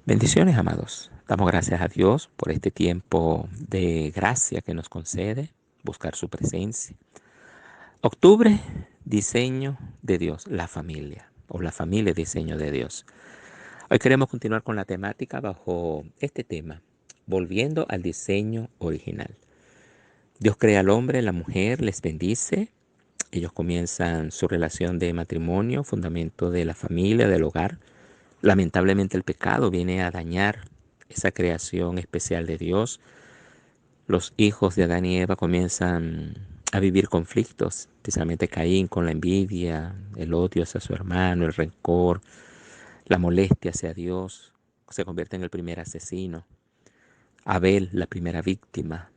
Bendiciones, amados. Damos gracias a Dios por este tiempo de gracia que nos concede, buscar su presencia. Octubre, diseño de Dios, la familia, o la familia diseño de Dios. Hoy queremos continuar con la temática bajo este tema, volviendo al diseño original. Dios crea al hombre, la mujer, les bendice. Ellos comienzan su relación de matrimonio, fundamento de la familia, del hogar. Lamentablemente el pecado viene a dañar esa creación especial de Dios. Los hijos de Adán y Eva comienzan a vivir conflictos, especialmente Caín con la envidia, el odio hacia su hermano, el rencor, la molestia hacia Dios. Se convierte en el primer asesino. Abel, la primera víctima.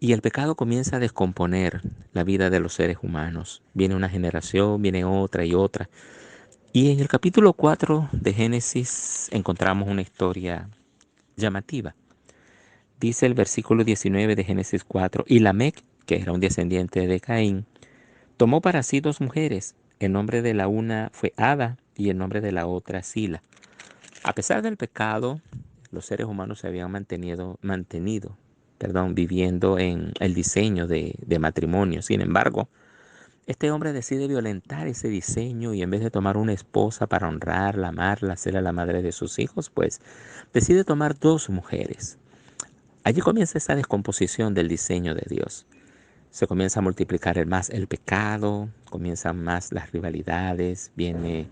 Y el pecado comienza a descomponer la vida de los seres humanos. Viene una generación, viene otra y otra. Y en el capítulo 4 de Génesis encontramos una historia llamativa. Dice el versículo 19 de Génesis 4, y Lamec, que era un descendiente de Caín, tomó para sí dos mujeres. El nombre de la una fue Ada y el nombre de la otra Sila. A pesar del pecado, los seres humanos se habían mantenido, viviendo en el diseño de matrimonio. Sin embargo, este hombre decide violentar ese diseño y en vez de tomar una esposa para honrarla, amarla, hacerla la madre de sus hijos, pues decide tomar dos mujeres. Allí comienza esa descomposición del diseño de Dios. Se comienza a multiplicar más el pecado, comienzan más las rivalidades, viene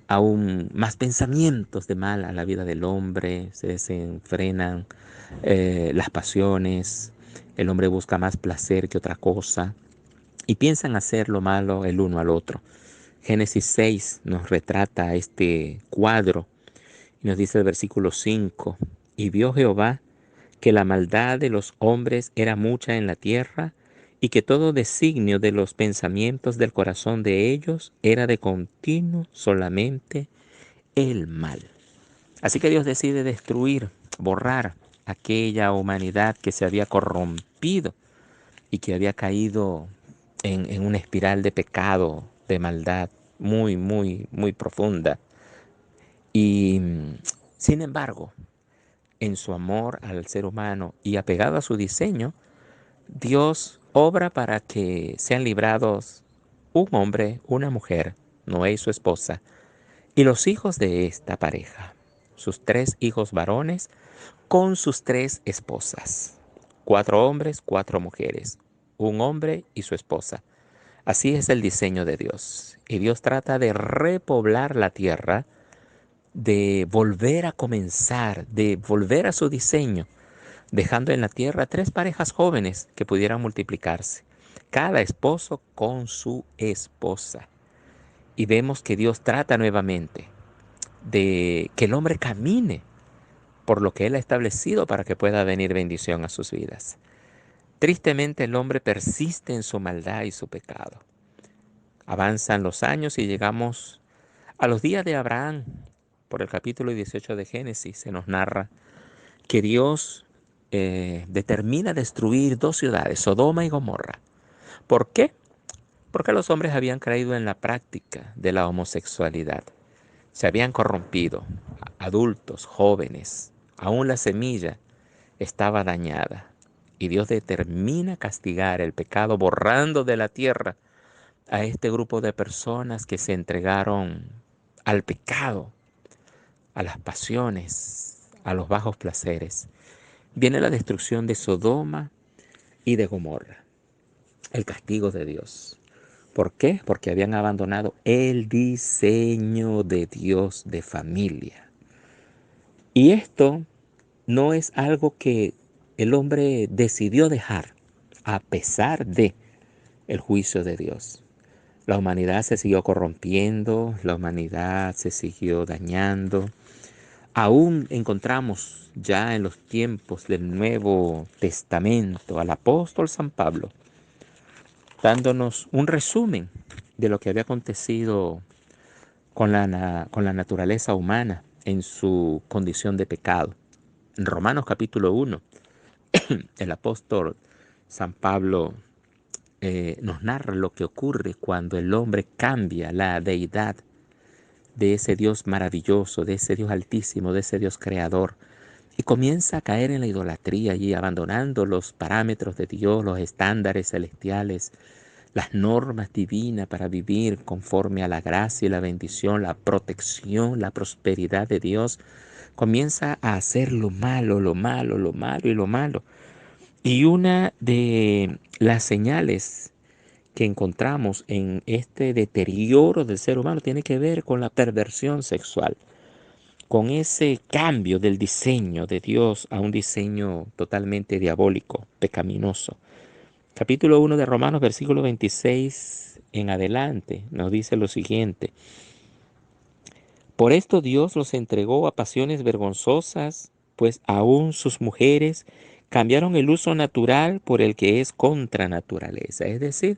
aún más pensamientos de mal a la vida del hombre, se desenfrenan las pasiones, el hombre busca más placer que otra cosa y piensan hacer lo malo el uno al otro. Génesis 6 nos retrata este cuadro y nos dice el versículo 5, y vio Jehová que la maldad de los hombres era mucha en la tierra, y que todo designio de los pensamientos del corazón de ellos era de continuo solamente el mal. Así que Dios decide destruir, borrar aquella humanidad que se había corrompido y que había caído en una espiral de pecado, de maldad muy, muy, muy profunda. Y sin embargo, en su amor al ser humano y apegado a su diseño, Dios obra para que sean librados un hombre, una mujer, Noé y su esposa, y los hijos de esta pareja, sus tres hijos varones con sus tres esposas. Cuatro hombres, cuatro mujeres, un hombre y su esposa. Así es el diseño de Dios. Y Dios trata de repoblar la tierra, de volver a comenzar, de volver a su diseño, dejando en la tierra tres parejas jóvenes que pudieran multiplicarse, cada esposo con su esposa. Y vemos que Dios trata nuevamente de que el hombre camine por lo que Él ha establecido para que pueda venir bendición a sus vidas. Tristemente el hombre persiste en su maldad y su pecado. Avanzan los años y llegamos a los días de Abraham. Por el capítulo 18 de Génesis se nos narra que Dios determina destruir dos ciudades, Sodoma y Gomorra. ¿Por qué? Porque los hombres habían caído en la práctica de la homosexualidad. Se habían corrompido, adultos, jóvenes, aún la semilla estaba dañada. Y Dios determina castigar el pecado borrando de la tierra a este grupo de personas que se entregaron al pecado, a las pasiones, a los bajos placeres. Viene la destrucción de Sodoma y de Gomorra, el castigo de Dios. ¿Por qué? Porque habían abandonado el diseño de Dios de familia. Y esto no es algo que el hombre decidió dejar a pesar de el juicio de Dios. La humanidad se siguió corrompiendo, la humanidad se siguió dañando. Aún encontramos ya en los tiempos del Nuevo Testamento al apóstol San Pablo dándonos un resumen de lo que había acontecido con la naturaleza humana en su condición de pecado. En Romanos capítulo 1, el apóstol San Pablo nos narra lo que ocurre cuando el hombre cambia la deidad de ese Dios maravilloso, de ese Dios altísimo, de ese Dios creador. Y comienza a caer en la idolatría y abandonando los parámetros de Dios, los estándares celestiales, las normas divinas para vivir conforme a la gracia y la bendición, la protección, la prosperidad de Dios. Comienza a hacer lo malo, lo malo, lo malo y lo malo. Y una de las señales que encontramos en este deterioro del ser humano tiene que ver con la perversión sexual, con ese cambio del diseño de Dios a un diseño totalmente diabólico, pecaminoso. Capítulo 1 de Romanos, versículo 26 en adelante, nos dice lo siguiente: por esto Dios los entregó a pasiones vergonzosas, pues aún sus mujeres cambiaron el uso natural por el que es contra naturaleza. Es decir,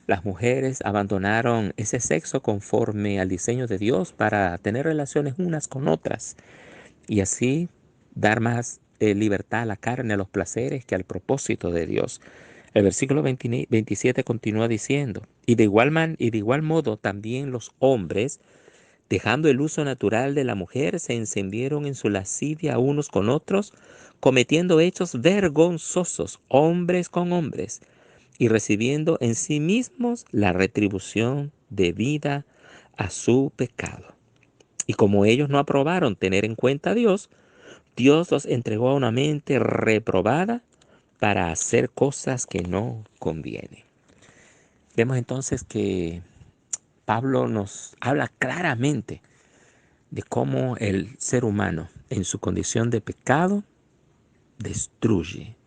las mujeres abandonaron ese sexo conforme al diseño de Dios para tener relaciones unas con otras y así dar más libertad a la carne, a los placeres, que al propósito de Dios. El versículo 27 continúa diciendo: y de igual modo también los hombres, dejando el uso natural de la mujer, se encendieron en su lascivia unos con otros, cometiendo hechos vergonzosos, hombres con hombres, y recibiendo en sí mismos la retribución debida a su pecado. Y como ellos no aprobaron tener en cuenta a Dios, Dios los entregó a una mente reprobada para hacer cosas que no convienen. Vemos entonces que Pablo nos habla claramente de cómo el ser humano en su condición de pecado destruye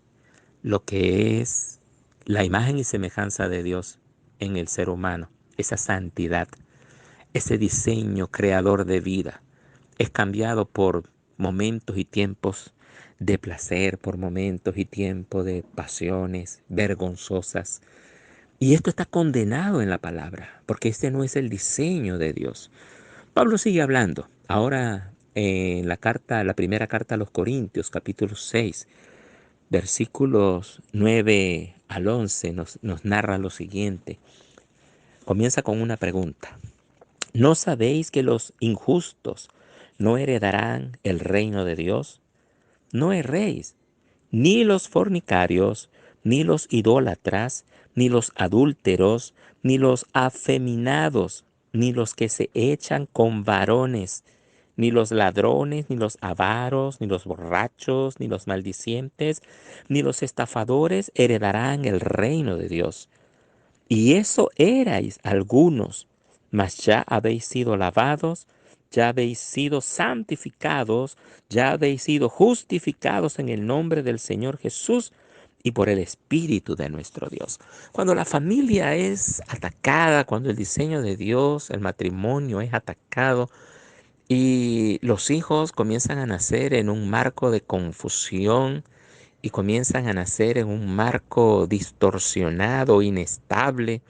lo que es la imagen y semejanza de Dios en el ser humano, esa santidad, ese diseño creador de vida. Es cambiado por momentos y tiempos de placer, por momentos y tiempos de pasiones vergonzosas. Y esto está condenado en la palabra, porque este no es el diseño de Dios. Pablo sigue hablando. Ahora en la primera carta a los Corintios, capítulo 6, versículos 9 al 11, nos narra lo siguiente. Comienza con una pregunta. ¿No sabéis que los injustos no heredarán el reino de Dios? No erréis, ni los fornicarios, ni los idólatras, ni los adúlteros, ni los afeminados, ni los que se echan con varones, ni los ladrones, ni los avaros, ni los borrachos, ni los maldicientes, ni los estafadores heredarán el reino de Dios. Y eso erais algunos, mas ya habéis sido lavados, ya habéis sido santificados, ya habéis sido justificados en el nombre del Señor Jesús y por el Espíritu de nuestro Dios. Cuando la familia es atacada, cuando el diseño de Dios, el matrimonio es atacado y los hijos comienzan a nacer en un marco de confusión y comienzan a nacer en un marco distorsionado, inestable,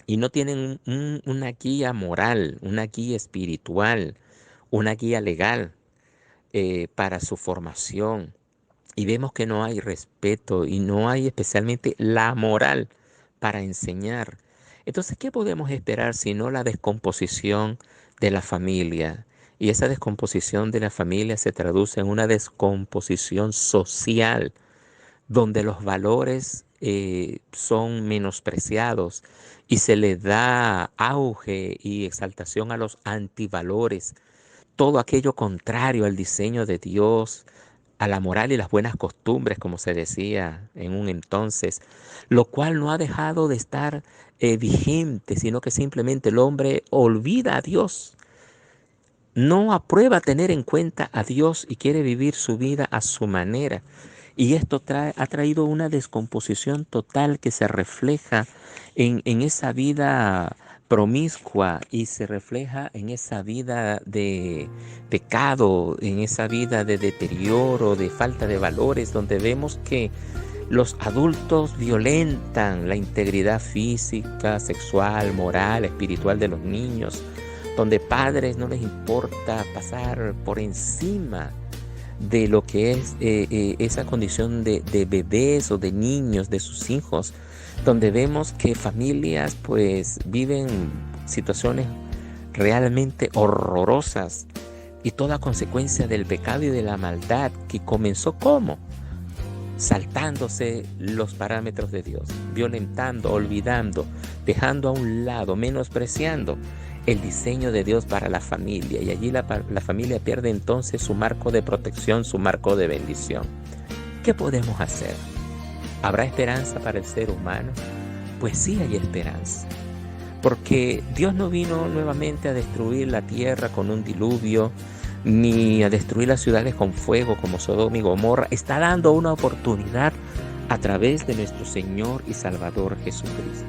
y no tienen una guía moral, una guía espiritual, una guía legal para su formación. Y vemos que no hay respeto y no hay especialmente la moral para enseñar. Entonces, ¿qué podemos esperar sino la descomposición de la familia? Y esa descomposición de la familia se traduce en una descomposición social, donde los valores son menospreciados y se le da auge y exaltación a los antivalores, todo aquello contrario al diseño de Dios, a la moral y las buenas costumbres, como se decía en un entonces, lo cual no ha dejado de estar vigente, sino que simplemente el hombre olvida a Dios, no aprueba tener en cuenta a Dios y quiere vivir su vida a su manera. Y esto ha traído una descomposición total que se refleja en esa vida promiscua y se refleja en esa vida de pecado, en esa vida de deterioro, de falta de valores, donde vemos que los adultos violentan la integridad física, sexual, moral, espiritual de los niños, donde padres no les importa pasar por encima de lo que es esa condición de bebés o de niños, de sus hijos, donde vemos que familias pues viven situaciones realmente horrorosas y toda consecuencia del pecado y de la maldad que comenzó como saltándose los parámetros de Dios, violentando, olvidando, dejando a un lado, menospreciando el diseño de Dios para la familia. Y allí la familia pierde entonces su marco de protección, su marco de bendición. ¿Qué podemos hacer? ¿Habrá esperanza para el ser humano? Pues sí hay esperanza. Porque Dios no vino nuevamente a destruir la tierra con un diluvio, ni a destruir las ciudades con fuego como Sodoma y Gomorra. Está dando una oportunidad a través de nuestro Señor y Salvador Jesucristo.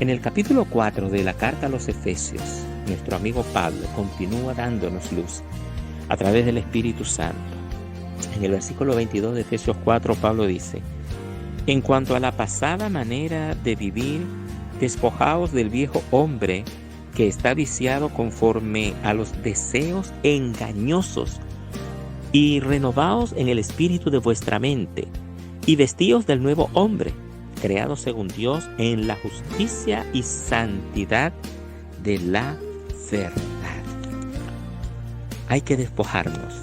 En el capítulo 4 de la carta a los Efesios, nuestro amigo Pablo continúa dándonos luz a través del Espíritu Santo. En el versículo 22 de Efesios 4, Pablo dice: en cuanto a la pasada manera de vivir, despojaos del viejo hombre que está viciado conforme a los deseos engañosos, y renovaos en el espíritu de vuestra mente, y vestíos del nuevo hombre, creado según Dios en la justicia y santidad de la verdad. Hay que despojarnos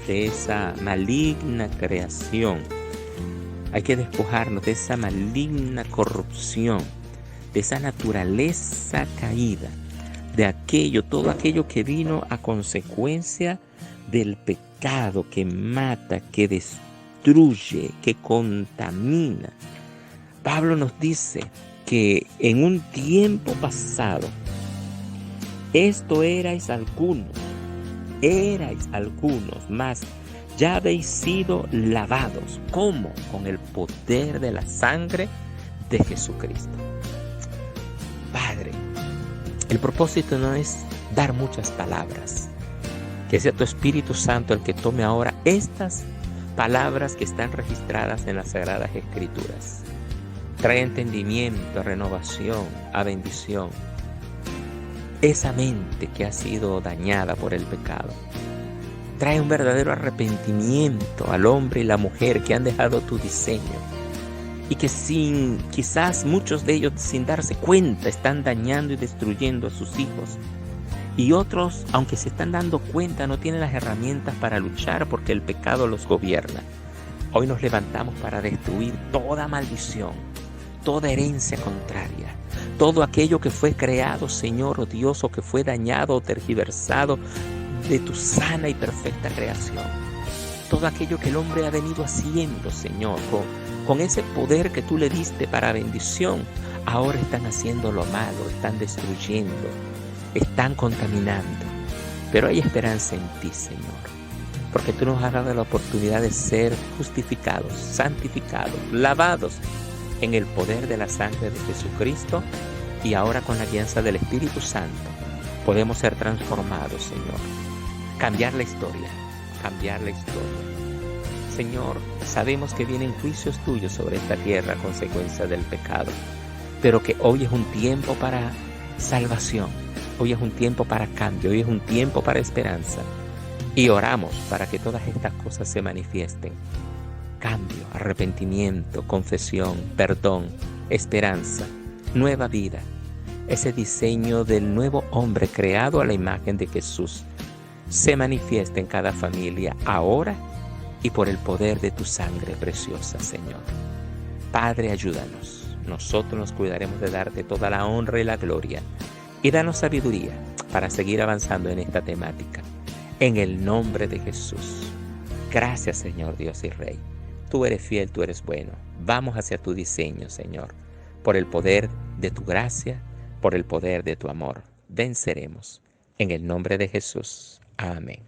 de esa maligna creación. Hay que despojarnos de esa maligna corrupción, de esa naturaleza caída, de todo aquello que vino a consecuencia del pecado que mata, que destruye, que contamina. Pablo nos dice que en un tiempo pasado, erais algunos, mas ya habéis sido lavados. ¿Cómo? Con el poder de la sangre de Jesucristo. Padre, el propósito no es dar muchas palabras. Que sea tu Espíritu Santo el que tome ahora estas palabras que están registradas en las Sagradas Escrituras. Trae entendimiento, a renovación, a bendición. Esa mente que ha sido dañada por el pecado. Trae un verdadero arrepentimiento al hombre y la mujer que han dejado tu diseño y que quizás muchos de ellos sin darse cuenta están dañando y destruyendo a sus hijos. Y otros, aunque se están dando cuenta, no tienen las herramientas para luchar porque el pecado los gobierna. Hoy nos levantamos para destruir toda maldición, toda herencia contraria, todo aquello que fue creado, Señor, o Dios, o que fue dañado o tergiversado de tu sana y perfecta creación. Todo aquello que el hombre ha venido haciendo, Señor, con ese poder que tú le diste para bendición, ahora están haciendo lo malo, están destruyendo, están contaminando. Pero hay esperanza en ti, Señor, porque tú nos has dado la oportunidad de ser justificados, santificados, lavados en el poder de la sangre de Jesucristo, y ahora con la guianza del Espíritu Santo podemos ser transformados, Señor. Cambiar la historia. Señor, sabemos que vienen juicios tuyos sobre esta tierra a consecuencia del pecado, pero que hoy es un tiempo para salvación, hoy es un tiempo para cambio, hoy es un tiempo para esperanza. Y oramos para que todas estas cosas se manifiesten. Cambio, arrepentimiento, confesión, perdón, esperanza, nueva vida. Ese diseño del nuevo hombre creado a la imagen de Jesús se manifiesta en cada familia ahora y por el poder de tu sangre preciosa, Señor. Padre, ayúdanos. Nosotros nos cuidaremos de darte toda la honra y la gloria. Y danos sabiduría para seguir avanzando en esta temática. En el nombre de Jesús. Gracias, Señor Dios y Rey. Tú eres fiel, tú eres bueno. Vamos hacia tu diseño, Señor. Por el poder de tu gracia, por el poder de tu amor, venceremos. En el nombre de Jesús. Amén.